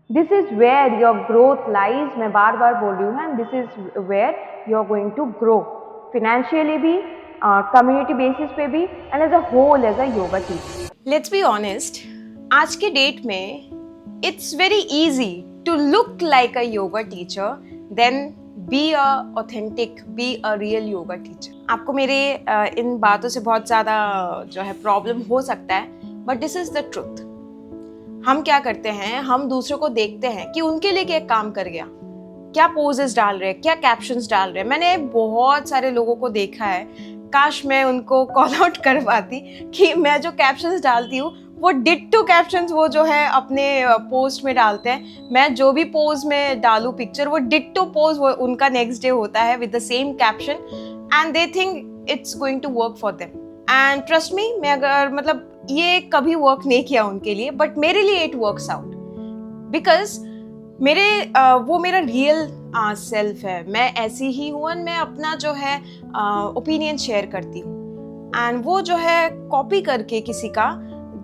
This is where your growth lies, मैं बार बार बोल रही हूँ, and this is where you are going to grow financially भी, कम्युनिटी बेसिस पे भी, and as a whole as a yoga teacher. Let's be honest, आज के डेट में it's very easy to look like a yoga teacher then be a authentic, be a real yoga teacher. आपको मेरे इन बातों से बहुत ज़्यादा जो है प्रॉब्लम हो सकता है, but this is the truth. हम क्या करते हैं, हम दूसरों को देखते हैं कि उनके लिए क्या काम कर गया, क्या पोजेस डाल रहे हैं, क्या कैप्शंस डाल रहे हैं। मैंने बहुत सारे लोगों को देखा है, काश मैं उनको कॉल आउट कर पाती कि मैं जो कैप्शंस डालती हूँ वो डिट्टो कैप्शंस वो जो है अपने पोस्ट में डालते हैं। मैं जो भी पोज में डालूँ पिक्चर, वो डिट्टो पोज वो उनका नेक्स्ट डे होता है with the same caption, and they think it's going to work for them. And trust me, मैं अगर मतलब ये कभी वर्क नहीं किया उनके लिए, बट मेरे लिए इट वर्क्स आउट बिकॉज मेरे वो मेरा रियल सेल्फ है। मैं ऐसी ही हूँ, एंड मैं अपना जो है ओपिनियन शेयर करती हूँ, एंड वो जो है कॉपी करके किसी का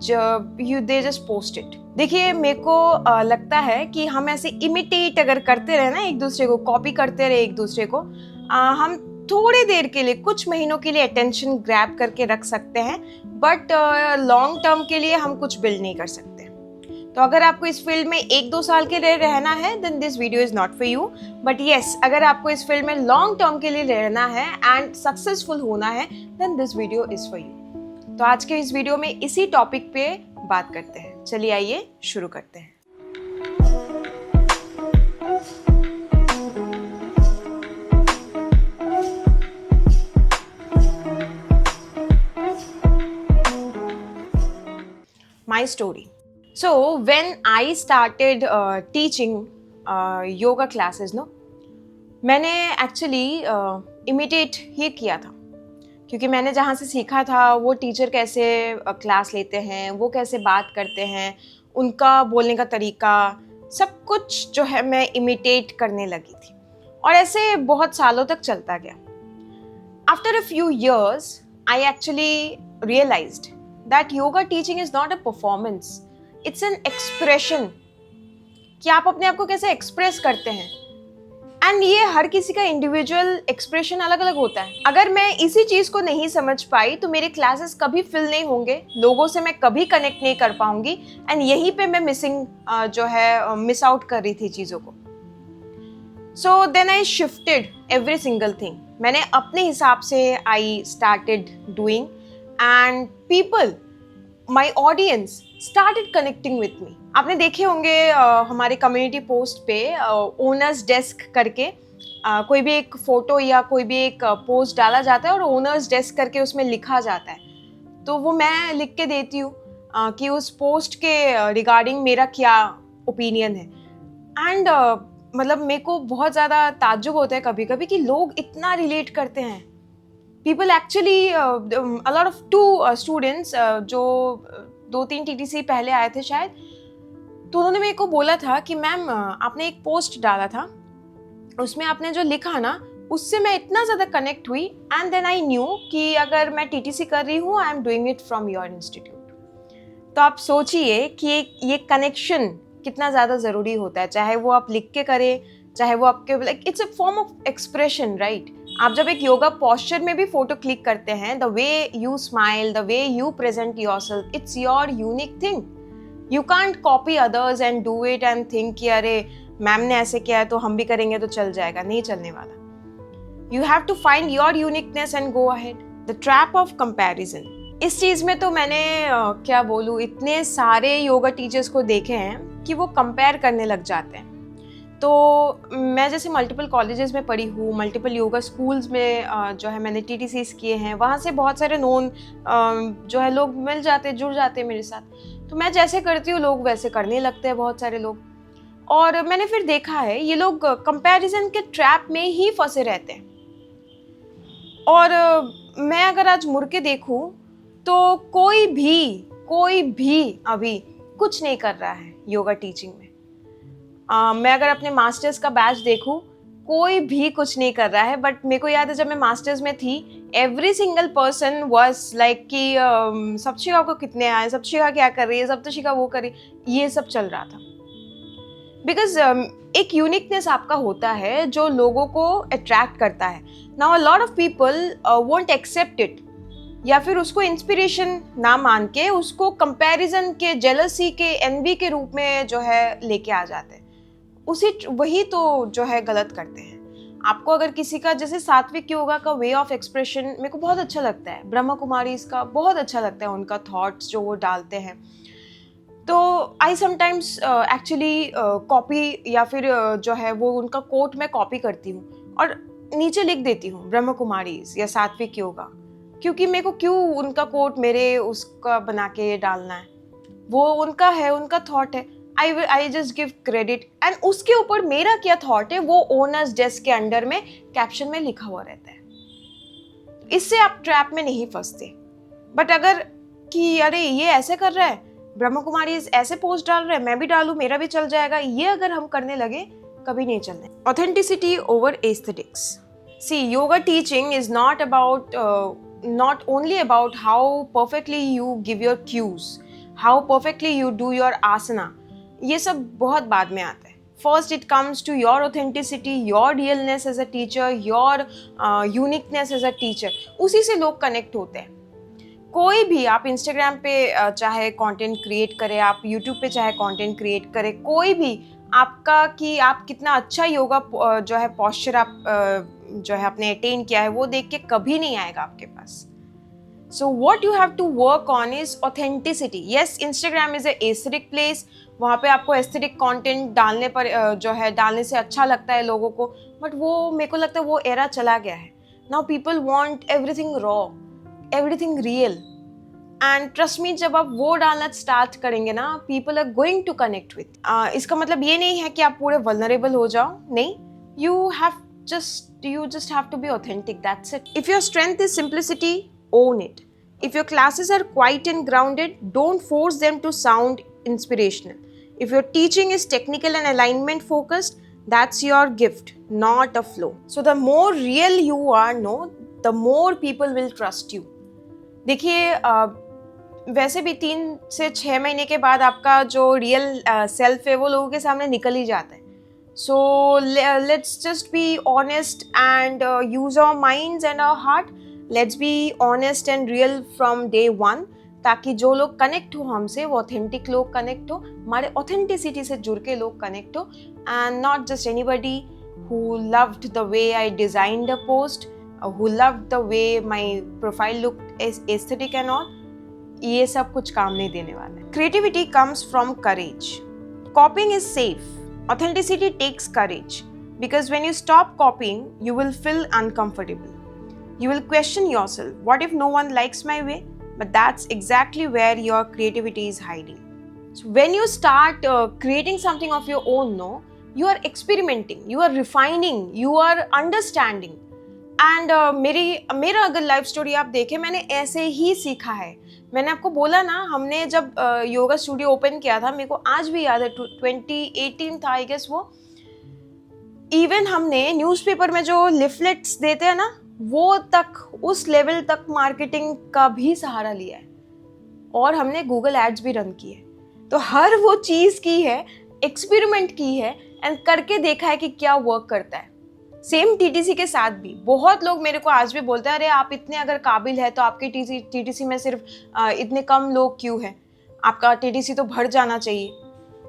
जब you they just post it. देखिए, मेरे को लगता है कि हम ऐसे इमिटेट अगर करते रहे ना, एक दूसरे को कॉपी करते रहे एक दूसरे को, हम थोड़ी देर के लिए, कुछ महीनों के लिए अटेंशन ग्रैब करके रख सकते हैं, बट लॉन्ग टर्म के लिए हम कुछ बिल्ड नहीं कर सकते। तो अगर आपको इस फील्ड में 1-2 साल के लिए रहना है, then this video is not for you. But yes, अगर आपको इस फील्ड में लॉन्ग टर्म के लिए रहना है एंड सक्सेसफुल होना है, then this video is for you. तो आज के इस वीडियो में इसी टॉपिक पे बात करते हैं। चलिए आइए शुरू करते हैं। My story. So when I started teaching yoga classes, no, मैंने एक्चुअली इमिटेट ही किया था, क्योंकि मैंने जहाँ से सीखा था वो टीचर कैसे क्लास लेते हैं, वो कैसे बात करते हैं, उनका बोलने का तरीका, सब कुछ जो है मैं इमिटेट करने लगी थी, और ऐसे बहुत सालों तक चलता गया। After a few years, I actually realized that yoga teaching is not a performance, it's an expression, कि आप अपने आप को कैसे एक्सप्रेस करते हैं। एंड ये हर किसी का इंडिविजुअल एक्सप्रेशन अलग अलग होता है। अगर मैं इसी चीज़ को नहीं समझ पाई तो मेरे क्लासेस कभी फिल नहीं होंगे, लोगों से मैं कभी कनेक्ट नहीं कर पाऊंगी, एंड यहीं पे मैं जो है मिस आउट कर रही थी चीज़ों को। So then I shifted every single thing. मैंने अपने हिसाब से I started doing, and people, my audience started connecting with me. आपने देखे होंगे हमारे कम्युनिटी पोस्ट पे ओनर्स डेस्क करके कोई भी एक फोटो या कोई भी एक पोस्ट डाला जाता है और ओनर्स डेस्क करके उसमें लिखा जाता है। तो वो मैं लिख के देती हूँ कि उस पोस्ट के रिगार्डिंग मेरा क्या ओपिनियन है। एंड मतलब मेरे को बहुत ज़्यादा ताज्जुब होता है कभी कभी कि लोग इतना रिलेट करते हैं। People actually a lot of two students जो 2-3 TTC पहले आए थे शायद, तो उन्होंने मेरे को बोला था कि मैम आपने एक पोस्ट डाला था, उसमें आपने जो लिखा ना, उससे मैं इतना ज़्यादा कनेक्ट हुई, एंड देन आई न्यू कि अगर मैं TTC कर रही हूँ, I am doing it from your institute. तो आप सोचिए कि ये कनेक्शन कितना ज़्यादा ज़रूरी होता है, चाहे वो आप लिख के करें, चाहे वो आपके, like it's a form of expression, right. आप जब एक योगा पोस्चर में भी फोटो क्लिक करते हैं, the way you smile, the way you present yourself, it's your unique thing. You can't copy others and do it and think कि अरे ma'am ने ऐसे किया है तो हम भी करेंगे तो चल जाएगा, नहीं चलने वाला। You have to find your uniqueness and go ahead. The trap of comparison, इस चीज़ में तो मैंने क्या बोलूँ, इतने सारे योगा टीचर्स को देखे हैं कि वो कंपेयर करने लग जाते हैं। तो मैं जैसे मल्टीपल कॉलेजेस में पढ़ी हूँ, मल्टीपल योगा स्कूल्स में जो है मैंने TTCs किए हैं, वहाँ से बहुत सारे नोन जो है लोग मिल जाते, जुड़ जाते हैं मेरे साथ। तो मैं जैसे करती हूँ लोग वैसे करने लगते हैं, बहुत सारे लोग। और मैंने फिर देखा है ये लोग कंपैरिजन के ट्रैप में ही फंसे रहते हैं। और मैं अगर आज मुड़ के देखूँ तो कोई भी अभी कुछ नहीं कर रहा है योगा टीचिंग में। मैं अगर अपने मास्टर्स का बैच देखूं, कोई भी कुछ नहीं कर रहा है। बट मेरे को याद है जब मैं मास्टर्स में थी, every single person was like कि सप्तशिखा को कितने आए, सप्तशिखा क्या कर रही है, सप्तशिखा वो कर रही, ये सब चल रहा था। बिकॉज एक यूनिकनेस आपका होता है जो लोगों को अट्रैक्ट करता है. Now a lot of people won't accept it, या फिर उसको इंस्पिरेशन ना मान के उसको कंपैरिजन के, जेलसी के, एनवी के रूप में जो है लेके आ जाते हैं. वही तो जो है गलत करते हैं. आपको अगर किसी का, जैसे सात्विक योगा का वे ऑफ एक्सप्रेशन मेरे को बहुत अच्छा लगता है, ब्रह्मा कुमारी इसका बहुत अच्छा लगता है, उनका थॉट्स जो वो डालते हैं. तो आई समटाइम्स एक्चुअली कॉपी, या फिर जो है वो उनका कोट मैं कॉपी करती हूँ और नीचे लिख देती हूँ ब्रह्मा कुमारीज या सात्विक योगा, क्योंकि मेरे को क्यों उनका कोट मेरे उसका बना के डालना है. वो उनका है, उनका थॉट है. I just give credit, and उसके ऊपर मेरा क्या थॉट है वो ओनर्स डेस्क के अंडर में कैप्शन में लिखा हुआ रहता है. इससे आप ट्रैप में नहीं फंसते. बट अगर कि अरे ये ऐसे कर रहा है, ब्रह्मा कुमारी ऐसे पोस्ट डाल रहा है, मैं भी डालूं, मेरा भी चल जाएगा, ये अगर हम करने लगे कभी नहीं चलने. Authenticity over aesthetics. See, yoga teaching is not only about how perfectly you give your cues, how perfectly you do your asana. ये सब बहुत बाद में आता है. First it comes to your authenticity, your realness as a teacher, your uniqueness as a teacher. उसी से लोग कनेक्ट होते हैं. कोई भी, आप इंस्टाग्राम पे चाहे कंटेंट क्रिएट करें, आप यूट्यूब पे चाहे कंटेंट क्रिएट करें, कोई भी आपका कि आप कितना अच्छा योगा जो है पोस्चर आप जो है आपने अटेन किया है वो देख के कभी नहीं आएगा आपके पास. So what you have to work on is authenticity. Yes, Instagram is a aesthetic place, वहाँ पे आपको एस्थेटिक कंटेंट डालने पर जो है डालने से अच्छा लगता है लोगों को, बट वो मेरे को लगता है वो एरा चला गया है. Now people want everything raw, everything real, and trust me, जब आप वो डालना स्टार्ट करेंगे ना, people are going to connect with. इसका मतलब ये नहीं है कि आप पूरे वल्नरेबल हो जाओ, नहीं. You just have to be authentic, that's it. If your strength is simplicity, own it. If your classes are quiet and grounded, don't force them to sound inspirational. If your teaching is technical and alignment focused, that's your gift, not a flow. So the more real you are, no, the more people will trust you. देखिए, वैसे भी 3 से 6 महीने के बाद आपका जो real self है वो लोगों के सामने निकल ही जाता है. So let's just be honest and use our minds and our heart. Let's be honest and real from day one, ताकि जो लोग कनेक्ट हो हमसे वो ऑथेंटिक लोग कनेक्ट हो, हमारे ऑथेंटिसिटी से जुड़ के लोग कनेक्ट हो, and not just anybody who loved the way I designed a post, who loved the way my profile looked aesthetic and all. ये सब कुछ काम नहीं देने वाला है. Creativity comes from courage. Copying is safe. Authenticity takes courage, because when you stop copying, you will feel uncomfortable. You will question yourself, what if no one likes my way? But that's exactly where your creativity is hiding. So when you start creating something of your own, no, you are experimenting, you are refining, you are understanding. And मेरा अगर life story आप देखें, मैंने ऐसे ही सीखा है. मैंने आपको बोला ना, हमने जब योगा स्टूडियो ओपन किया था, मेरे को आज भी याद है, 2018 था आई गेस वो. इवन हमने न्यूज़पेपर में जो लिफलेट्स देते हैं ना, वो तक, उस लेवल तक मार्केटिंग का भी सहारा लिया है. और हमने गूगल एड्स भी रन किए. तो हर वो चीज़ की है, एक्सपेरिमेंट की है, एंड करके देखा है कि क्या वर्क करता है. सेम टीटीसी के साथ भी बहुत लोग मेरे को आज भी बोलते हैं, अरे आप इतने अगर काबिल है तो आपके टीटीसी में सिर्फ इतने कम लोग क्यों हैं, आपका टीटीसी तो भर जाना चाहिए.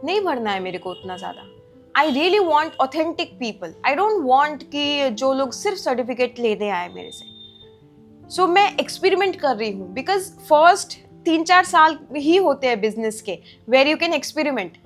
नहीं भरना है मेरे को उतना ज़्यादा. I really want authentic people. I don't want कि जो लोग सिर्फ सर्टिफिकेट लेने आए मेरे से. सो मैं एक्सपेरिमेंट कर रही हूँ, बिकॉज फर्स्ट 3-4 साल ही होते हैं बिजनेस के, वेर यू कैन एक्सपेरिमेंट.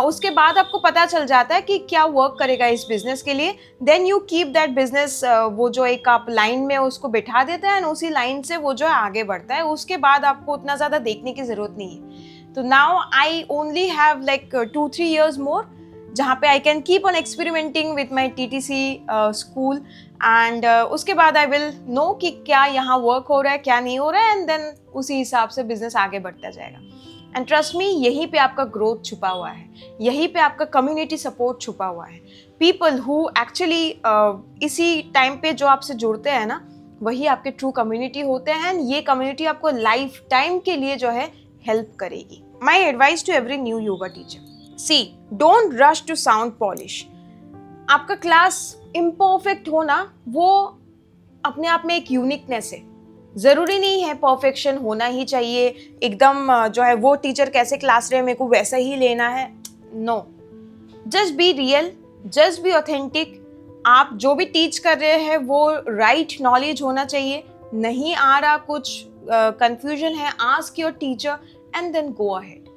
उसके बाद आपको पता चल जाता है कि क्या वर्क करेगा इस बिजनेस के लिए. Then you keep that business, वो जो एक आप लाइन में उसको बिठा देते हैं, उसी लाइन से वो जो है आगे बढ़ता है. उसके बाद आपको उतना ज़्यादा देखने की ज़रूरत नहीं है. तो now I only have like 2-3 years मोर, जहाँ पे I can keep on experimenting with my TTC school, and उसके बाद आई विल नो कि क्या यहाँ वर्क हो रहा है, क्या नहीं हो रहा है, एंड देन उसी हिसाब से बिजनेस आगे बढ़ता जाएगा. एंड ट्रस्ट मी, यहीं पे आपका ग्रोथ छुपा हुआ है, यहीं पे आपका कम्युनिटी सपोर्ट छुपा हुआ है. पीपल हु एक्चुअली इसी टाइम पे जो आपसे जुड़ते हैं ना, वही आपके ट्रू कम्युनिटी होते हैं. ये कम्युनिटी आपको लाइफ टाइम के लिए जो है हेल्प करेगी. My advice to every new yoga teacher, see don't rush to sound polish. आपका क्लास इम्परफेक्ट होना वो अपने आप में एक यूनिकनेस है। ज़रूरी नहीं है परफेक्शन होना ही चाहिए, एकदम जो है वो टीचर कैसे क्लास रहे मेरे को वैसा ही लेना है। No, just be real, just be authentic. आप जो भी टीच कर रहे हैं वो राइट नॉलेज होना चाहिए। नहीं आ रहा, कुछ कंफ्यूजन है, ask your teacher and then go ahead.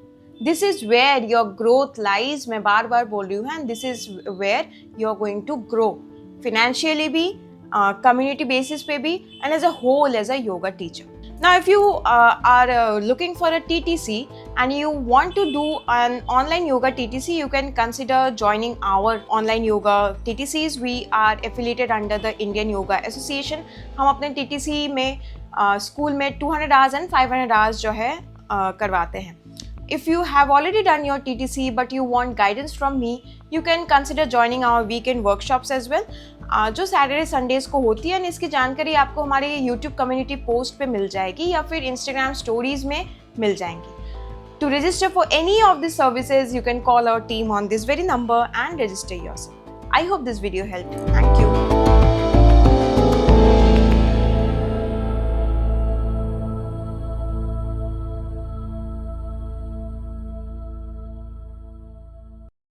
This is where your growth lies. मैं बार बार बोल रही हूँ, and this is where you are going to grow financially भी, community basis पे भी, and as a whole as a yoga teacher. Now if you are looking for a TTC and you want to do an online yoga TTC, you can consider joining our online yoga TTCs. We are affiliated under the Indian Yoga Association. हम अपने TTC में school में 200 hours and 500 hours जो है करवाते हैं. If you have already done your TTC but you want guidance from me, you can consider joining our weekend workshops as well. जो Saturday Sundays को होती है, इसकी जानकारी आपको हमारे यूट्यूब कम्युनिटी पोस्ट पे मिल जाएगी या फिर इंस्टाग्राम स्टोरीज में मिल जाएंगी। To register for any of this services you can call our team on this very number and register yourself. I hope this video help. Thank you.